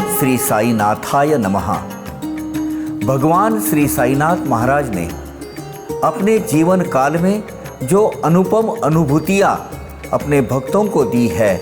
श्री साईनाथाय नमः। भगवान श्री साईनाथ महाराज ने अपने जीवन काल में जो अनुपम अनुभूतियाँ अपने भक्तों को दी है,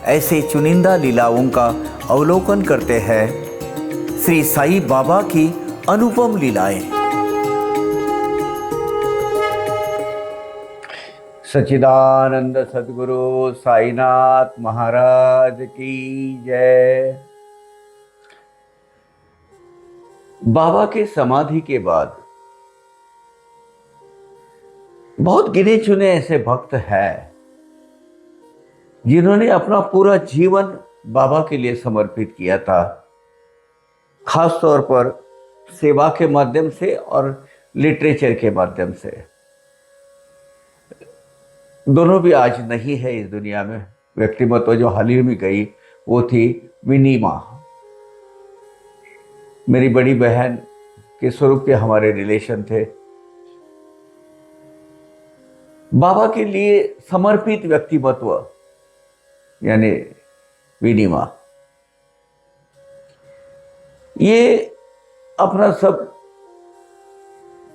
ऐसे चुनिंदा लीलाओं का अवलोकन करते हैं श्री साई बाबा की अनुपम लीलाएं। सच्चिदानंद सद्गुरु साईनाथ महाराज की जय। बाबा के समाधि के बाद बहुत गिने चुने ऐसे भक्त हैं जिन्होंने अपना पूरा जीवन बाबा के लिए समर्पित किया था, खास तौर पर सेवा के माध्यम से और लिटरेचर के माध्यम से। दोनों भी आज नहीं है इस दुनिया में। व्यक्तिमत्व जो हाल ही में गई वो थी विनी माँ, मेरी बड़ी बहन के स्वरूप के हमारे रिलेशन थे। बाबा के लिए समर्पित व्यक्तिमत्व यानी विनी माँ, ये अपना सब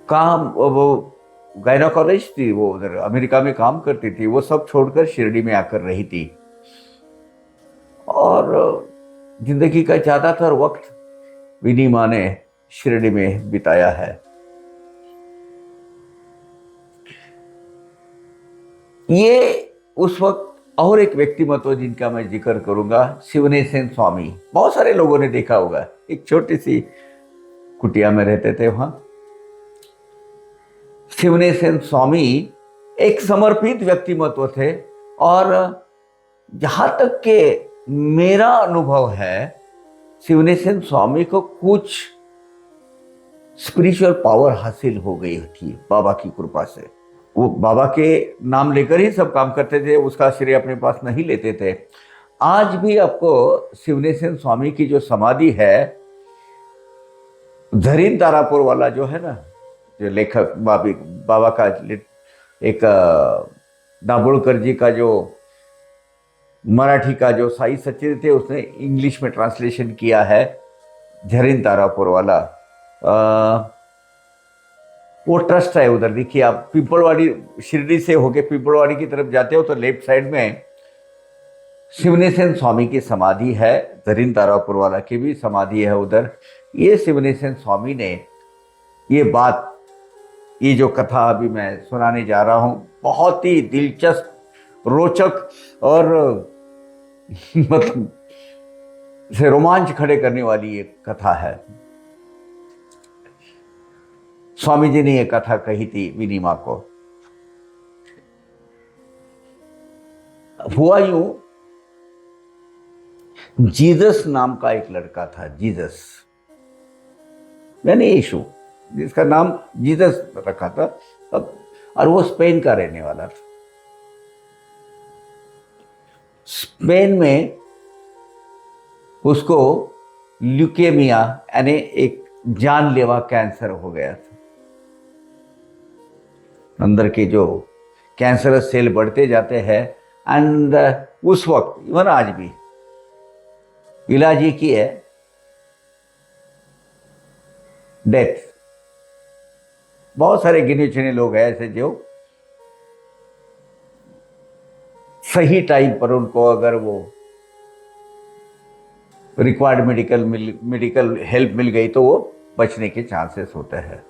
काम, वो गायनोकोलॉजिस्ट थी, वो उधर अमेरिका में काम करती थी, वो सब छोड़कर शिरडी में आकर रही थी और जिंदगी का ज़्यादातर वक्त विनी माँ ने शिरडी में बिताया है। ये उस वक्त और एक व्यक्तिमत्व जिनका मैं जिक्र करूंगा, शिवनेसेन स्वामी। बहुत सारे लोगों ने देखा होगा, एक छोटी सी कुटिया में रहते थे वहां। शिवनेसेन स्वामी एक समर्पित व्यक्तिमत्व थे और जहां तक के मेरा अनुभव है, शिवनेसेन स्वामी को कुछ स्पिरिचुअल पावर हासिल हो गई थी बाबा की कृपा से। वो बाबा के नाम लेकर ही सब काम करते थे, उसका श्रेय अपने पास नहीं लेते थे। आज भी आपको शिवनेसेन स्वामी की जो समाधि है, धरीन तारापुर वाला जो है ना, जो लेखक बाबा का एक दाभोलकर जी का जो मराठी का जो साई सचिव थे, उसने इंग्लिश में ट्रांसलेशन किया है, झरीन तारापुर वाला। वो ट्रस्ट है उधर, देखिए आप पिंपलवाड़ी, शिरडी से होके पिंपलवाड़ी की तरफ जाते हो तो लेफ्ट साइड में शिवनेसेन स्वामी की समाधि है, झरीन तारापुर वाला की भी समाधि है उधर। ये शिवनेसेन स्वामी ने ये बात, ये जो कथा अभी मैं सुनाने जा रहा हूं, बहुत ही दिलचस्प, रोचक और मतलब से रोमांच खड़े करने वाली एक कथा है। स्वामी जी ने ये कथा कही थी विनी माँ को। हुआ यूं, जीसस नाम का एक लड़का था, जीसस यानी यीशु, जिसका नाम जीसस रखा था अब, और वो स्पेन का रहने वाला था। स्पेन में उसको ल्यूकेमिया यानी एक जानलेवा कैंसर हो गया था। अंदर के जो कैंसरस सेल बढ़ते जाते हैं एंड उस वक्त, इवन आज भी इलाज ही की है, डेथ। बहुत सारे गिने चुने लोग हैं ऐसे जो सही टाइम पर उनको अगर वो रिक्वायर्ड मेडिकल हेल्प मिल गई तो वो बचने के चांसेस होते हैं।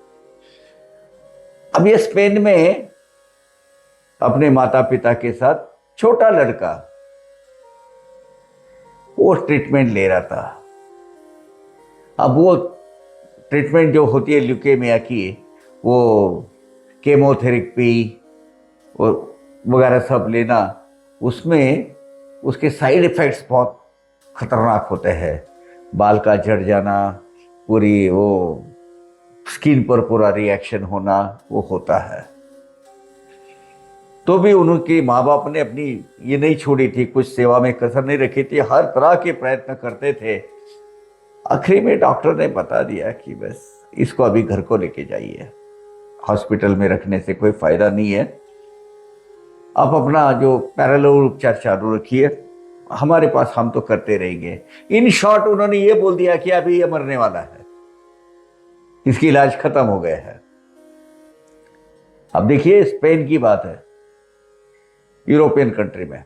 अब ये स्पेन में अपने माता पिता के साथ छोटा लड़का वो ट्रीटमेंट ले रहा था। अब वो ट्रीटमेंट जो होती है ल्यूकेमिया की, वो केमोथेरेपी और वगैरह सब लेना, उसमें उसके साइड इफ़ेक्ट्स बहुत खतरनाक होते हैं। बाल का झड़ जाना, पूरी वो स्किन पर पूरा रिएक्शन होना, वो होता है। तो भी उनके माँ बाप ने अपनी ये नहीं छोड़ी थी, कुछ सेवा में कसर नहीं रखी थी, हर तरह के प्रयत्न करते थे। आखिरी में डॉक्टर ने बता दिया कि बस इसको अभी घर को लेके जाइए, हॉस्पिटल में रखने से कोई फायदा नहीं है, आप अपना जो पैरेलल उपचार चालू रखिए हमारे पास हम तो करते रहेंगे। इन शॉर्ट उन्होंने ये बोल दिया कि अभी ये मरने वाला है, इसकी इलाज खत्म हो गया है। अब देखिए स्पेन की बात है, यूरोपियन कंट्री में,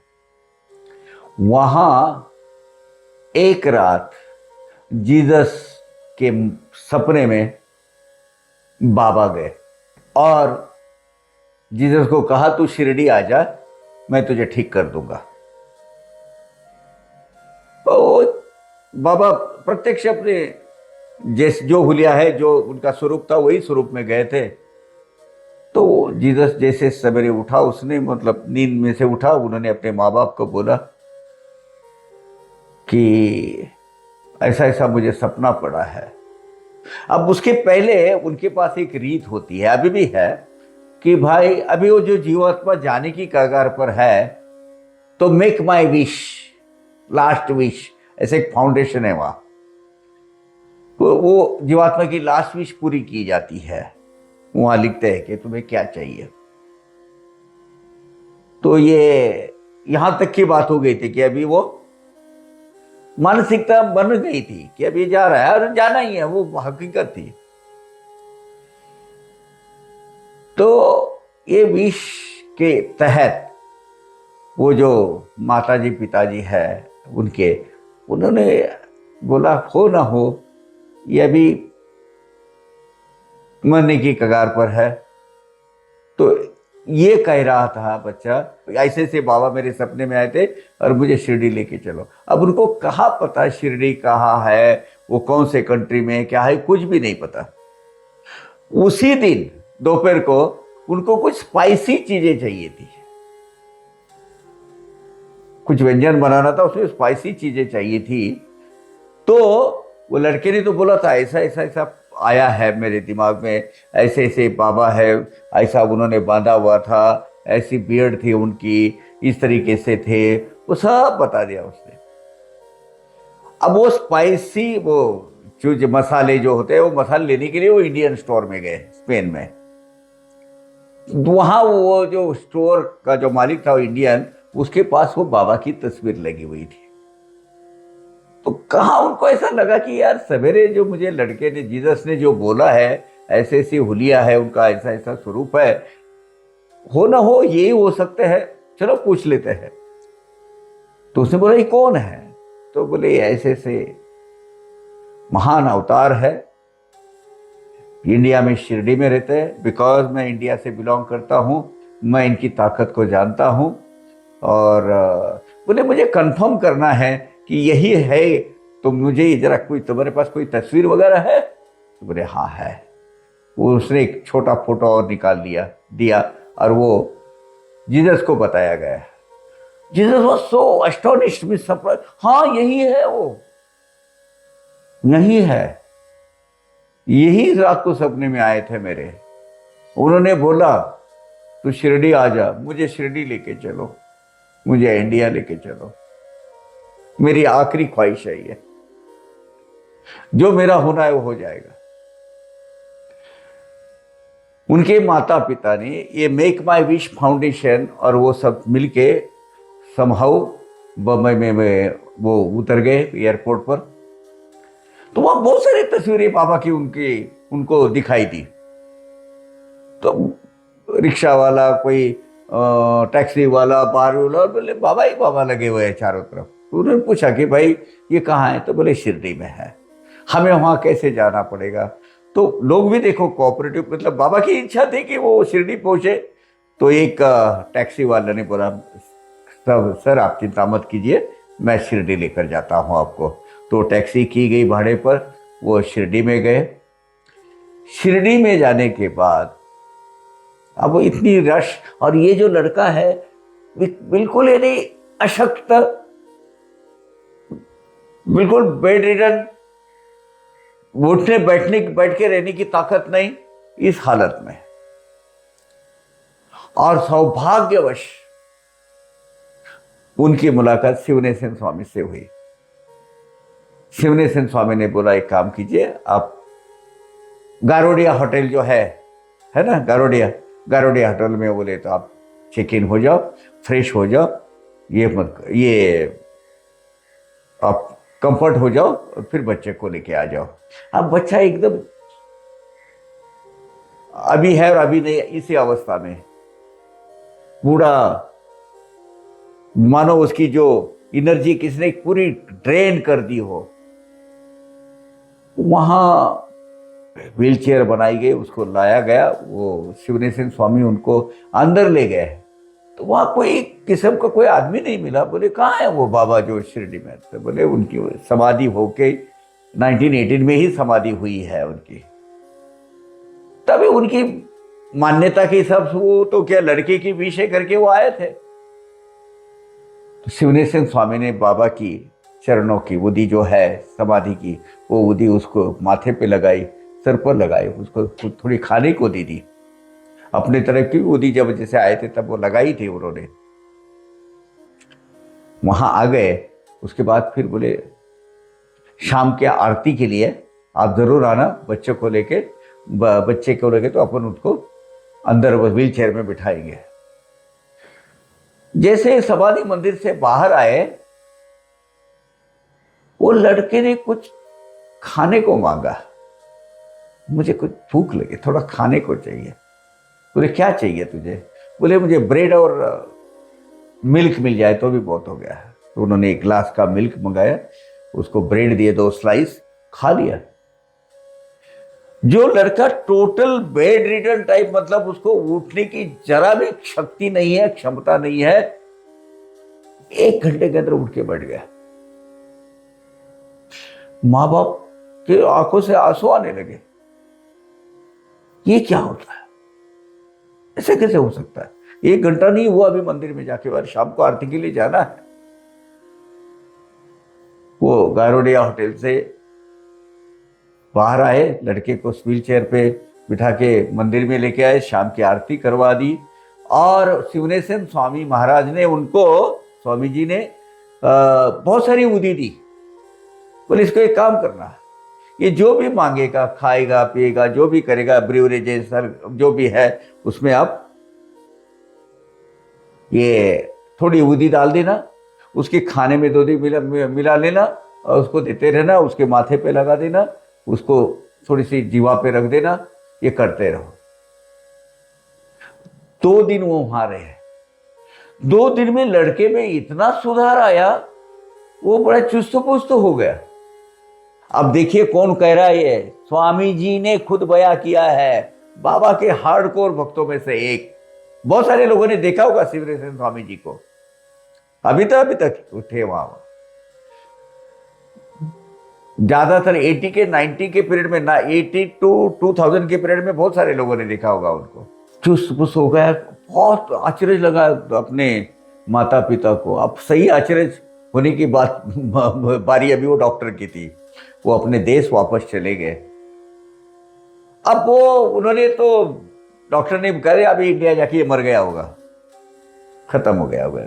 वहां एक रात जीसस के सपने में बाबा गए और जीसस को कहा तू शिरडी आ जा, मैं तुझे ठीक कर दूंगा। तो बाबा प्रत्यक्ष अपने जैसे जो हुलिया है, जो उनका स्वरूप था वही स्वरूप में गए थे। तो जीसस जैसे सवेरे उठा, उसने मतलब नींद में से उठा, उन्होंने अपने माँ बाप को बोला कि ऐसा ऐसा मुझे सपना पड़ा है। अब उसके पहले उनके पास एक रीत होती है, अभी भी है, कि भाई अभी वो जो जीवात्मा जाने की कगार पर है तो make my wish, last wish, ऐसे एक फाउंडेशन है वहां, वो जीवात्मा की लास्ट विश पूरी की जाती है। वहां लिखते हैं कि तुम्हें क्या चाहिए। तो ये यहां तक की बात हो गई थी कि अभी वो मानसिकता बन गई थी कि अभी जा रहा है और जाना ही है, वो हकीकत थी। तो ये विश के तहत वो जो माताजी पिताजी है उनके, उन्होंने बोला हो ना हो ये अभी मरने की कगार पर है। तो ये कह रहा था बच्चा, ऐसे से बाबा मेरे सपने में आए थे और मुझे शिरडी लेके चलो। अब उनको कहाँ पता शिरडी कहाँ है, वो कौन से कंट्री में क्या है, कुछ भी नहीं पता। उसी दिन दोपहर को उनको कुछ स्पाइसी चीजें चाहिए थी, कुछ व्यंजन बनाना था, उसमें स्पाइसी चीजें चाहिए थी। तो वो लड़के ने तो बोला था ऐसा ऐसा ऐसा आया है मेरे दिमाग में, ऐसे ऐसे बाबा है, ऐसा उन्होंने बांधा हुआ था, ऐसी बियर्ड थी उनकी, इस तरीके से थे, वो सब बता दिया उसने। अब वो स्पाइसी वो जो मसाले जो होते हैं, वो मसाले लेने के लिए वो इंडियन स्टोर में गए स्पेन में। वहां वो जो स्टोर का जो मालिक था वो इंडियन, उसके पास वो बाबा की तस्वीर लगी हुई थी। तो कहा उनको ऐसा लगा कि यार सवेरे जो मुझे लड़के ने, जीसस ने जो बोला है, ऐसे ऐसी हुलिया है उनका, ऐसा ऐसा स्वरूप है, हो ना हो यही हो सकते हैं, चलो पूछ लेते हैं। तो उसने बोला ये कौन है? तो बोले ऐसे ऐसे महान अवतार है, इंडिया में शिरडी में रहते हैं। बिकॉज मैं इंडिया से बिलोंग करता हूं, मैं इनकी ताकत को जानता हूं। और बोले मुझे कंफर्म करना है कि यही है, तो मुझे जरा कोई तुम्हारे पास कोई तस्वीर वगैरह है? तो बोले हाँ है। वो उसने एक छोटा फोटो और निकाल दिया और वो जीसस को बताया गया। Jesus was so astonished with surprise, हाँ यही है, वो यही है, यही रात को सपने में आए थे मेरे। उन्होंने बोला तू शिरडी आ जा, मुझे शिरडी लेके चलो, मुझे इंडिया लेके चलो, मेरी आखिरी ख्वाहिश है ये, जो मेरा होना है वो हो जाएगा। उनके माता पिता ने ये मेक माई विश फाउंडेशन और वो सब मिलके समहाउ बम्बई में वो उतर गए एयरपोर्ट पर। तो वहां बहुत सारी तस्वीरें बाबा की उनको दिखाई दी। तो रिक्शा वाला, कोई टैक्सी वाला, बार वाला, बोले बाबा ही बाबा लगे हुए हैं चारों तरफ। तो उन्होंने पूछा कि भाई ये कहाँ है? तो बोले शिरडी में है, हमें वहां कैसे जाना पड़ेगा? तो लोग भी देखो कोऑपरेटिव, मतलब बाबा की इच्छा थी कि वो शिरडी पहुंचे। तो एक टैक्सी वाले ने बोला सर आप चिंता मत कीजिए, मैं शिरडी लेकर जाता हूं आपको। तो टैक्सी की गई भाड़े पर, वो शिरडी में गए। शिरडी में जाने के बाद अब इतनी रश, और ये जो लड़का है बिल्कुल यानी अशक्त, बिल्कुल बेड रिडन, उठने बैठ के रहने की ताकत नहीं, इस हालत में। और सौभाग्यवश उनकी मुलाकात शिवनेशन स्वामी से हुई। शिवनेशन स्वामी ने बोला एक काम कीजिए, आप गारोडिया होटल जो है ना, गारोडिया होटल में, बोले तो आप चेक इन हो जाओ, फ्रेश हो जाओ, ये आप कंफर्ट हो जाओ और फिर बच्चे को लेके आ जाओ। अब बच्चा एकदम अभी है और अभी नहीं, इसी अवस्था में पूरा मानो उसकी जो एनर्जी किसने पूरी ड्रेन कर दी हो। वहां व्हील चेयर बनाई गई, उसको लाया गया, वो शिवनेशन स्वामी उनको अंदर ले गए। तो वहां कोई किस्म का कोई आदमी नहीं मिला। बोले कहाँ है वो बाबा जो शिरडी में थे? बोले उनकी समाधि होके 1918 में ही समाधि हुई है उनकी। तभी उनकी मान्यता के हिसाब से वो तो क्या लड़के की विषय करके वो आए थे। तो शिवनेशन स्वामी ने बाबा की चरणों की उदी जो है समाधि की, वो उदी उसको माथे पे लगाई, सर पर लगाई, उसको थोड़ी खाने को दे दी। अपने तरफ की उदी जब जैसे आए थे तब वो लगाई थी उन्होंने। वहां आ गए। उसके बाद फिर बोले शाम के आरती के लिए आप जरूर आना, बच्चे को लेके तो अपन उसको अंदर व्हील चेयर में बिठाएंगे। जैसे समाधि मंदिर से बाहर आए, वो लड़के ने कुछ खाने को मांगा। मुझे कुछ भूख लगी, थोड़ा खाने को चाहिए। बोले क्या चाहिए तुझे? बोले मुझे ब्रेड और मिल्क मिल जाए तो भी बहुत हो गया। तो उन्होंने एक गिलास का मिल्क मंगाया, उसको ब्रेड दिए 2 स्लाइस, खा लिया। जो लड़का टोटल बेड रिटर्न टाइप, मतलब उसको उठने की जरा भी शक्ति नहीं है, क्षमता नहीं है, 1 घंटे के अंदर उठ के बैठ गया। माँ बाप के आंखों से आंसू आने लगे। ये क्या होता है? ऐसे कैसे हो सकता है? 1 घंटा नहीं हुआ अभी मंदिर में जाके, और शाम को आरती के लिए जाना है। वो गारोडिया होटल से बाहर आए, लड़के को व्हील चेयर पे बिठा के मंदिर में लेके आए, शाम की आरती करवा दी। और शिवनेशन स्वामी महाराज ने उनको, स्वामी जी ने बहुत सारी उदी दी। बोले इसको एक काम करना, ये जो भी मांगेगा, खाएगा पिएगा, जो भी करेगा, ब्रिवरेजेस जो भी है उसमें आप ये थोड़ी उदी डाल देना, उसके खाने में 2 दिन मिला लेना और उसको देते रहना, उसके माथे पे लगा देना, उसको थोड़ी सी जीवा पे रख देना, ये करते रहो। 2 दिन वो वहां रहे। 2 दिन में लड़के में इतना सुधार आया, वो बड़ा चुस्त पुस्त हो गया। अब देखिए कौन कह रहा है? ये स्वामी जी ने खुद बयां किया है, बाबा के हार्डकोर भक्तों में से एक। बहुत सारे लोगों ने देखा होगा शिवनेशन स्वामी जी को, अभी तक उठे वहां। ज्यादातर 80 के 90 के पीरियड में ना, 80 टू 2000 के पीरियड में बहुत सारे लोगों ने देखा होगा उनको। चुस्त पुस्त हो गया, बहुत आश्चर्य लगा अपने माता पिता को। अब सही आश्चर्य होने की बात बारी अभी वो डॉक्टर की थी। वो अपने देश वापस चले गए। अब वो उन्होंने तो डॉक्टर ने कहा अभी इंडिया जाके ये मर गया होगा, खत्म हो गया होगा।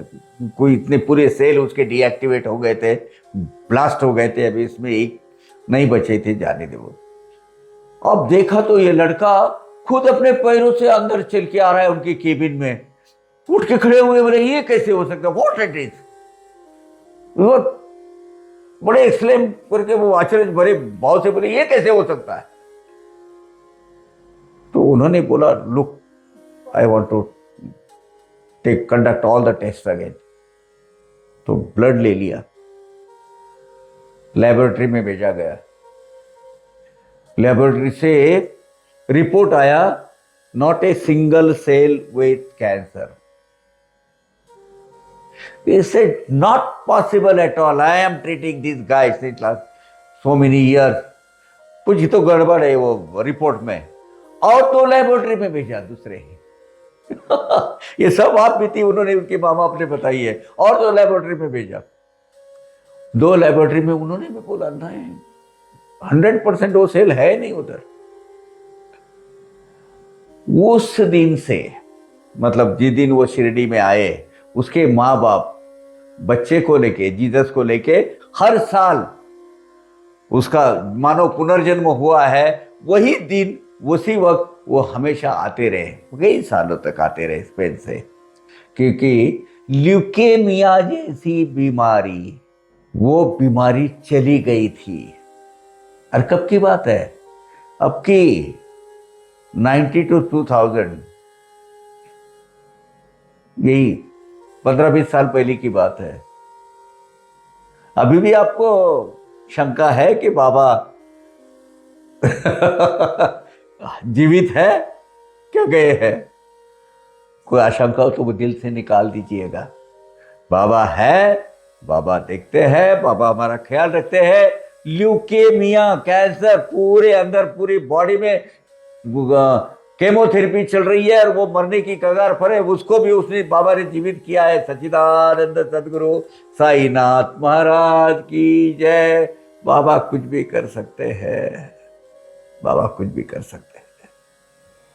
कोई इतने पूरे सेल उसके डीएक्टिवेट हो गए थे, ब्लास्ट हो गए थे, अभी इसमें एक नहीं बचे थे, जाने दे वो। अब देखा तो ये लड़का खुद अपने पैरों से अंदर चल के आ रहा है उनके केबिन में, उठ के खड़े हुए। बोले ये कैसे हो सकता है? What it is? वो बड़े एक्सलेम करके वो आश्चर्य भरे भाव से बोले ये कैसे हो सकता है? तो उन्होंने बोला look, I want to conduct all the test again. तो ब्लड ले लिया, लेबोरेटरी में भेजा गया। लेबोरेटरी से रिपोर्ट आया, not a single cell with cancer. He said, not possible at all. I am treating this guy since last so many years. कुछ तो गड़बड़ है वो रिपोर्ट में। और तो लेबोरेटरी में भेजा दूसरे ये सब आप भी थी, उन्होंने उनके माँ बाप ने बताई है। और तो लेबोरेटरी में भेजा, 2 लेबोरेटरी में उन्होंने भी बोला नहीं, 100% वो सेल है नहीं उधर। उस दिन से, मतलब जिस दिन वो शिरडी में आए, उसके माँ बाप बच्चे को लेके, जीसस को लेके हर साल उसका मानो पुनर्जन्म हुआ है, वही दिन उसी वक्त वो हमेशा आते रहे, कई सालों तक आते रहे स्पेन से। क्योंकि ल्यूकेमिया जैसी बीमारी वो बीमारी चली गई थी। और कब की बात है? अब की 90 to 2000, यही 15-20 साल पहले की बात है। अभी भी आपको शंका है कि बाबा जीवित है क्या गए हैं? कोई आशंका हो तो वो दिल से निकाल दीजिएगा। बाबा है, बाबा देखते हैं, बाबा हमारा ख्याल रखते हैं। ल्यूकेमिया, कैंसर पूरे अंदर पूरी बॉडी में केमोथेरेपी चल रही है और वो मरने की कगार पर है, उसको भी उसने बाबा ने जीवित किया है। सच्चिदानंद सदगुरु साईनाथ महाराज की जय। बाबा कुछ भी कर सकते हैं, बाबा कुछ भी कर सकते हैं।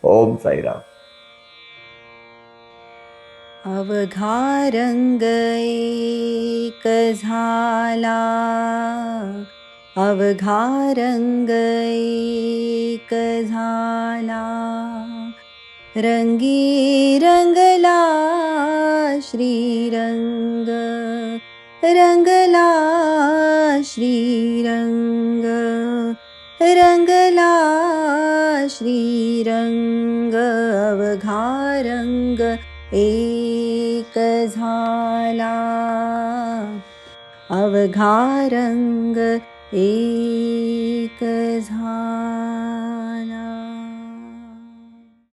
ओम साई राम। अवघा रंग एक झाला, अवघा रंग एक झाला, रंगी रंगला श्रीरंग, रंगला श्रीरंग, रंगला श्रीरंग। अवघा रंग एक झाला, अवघा रंग एक झाला।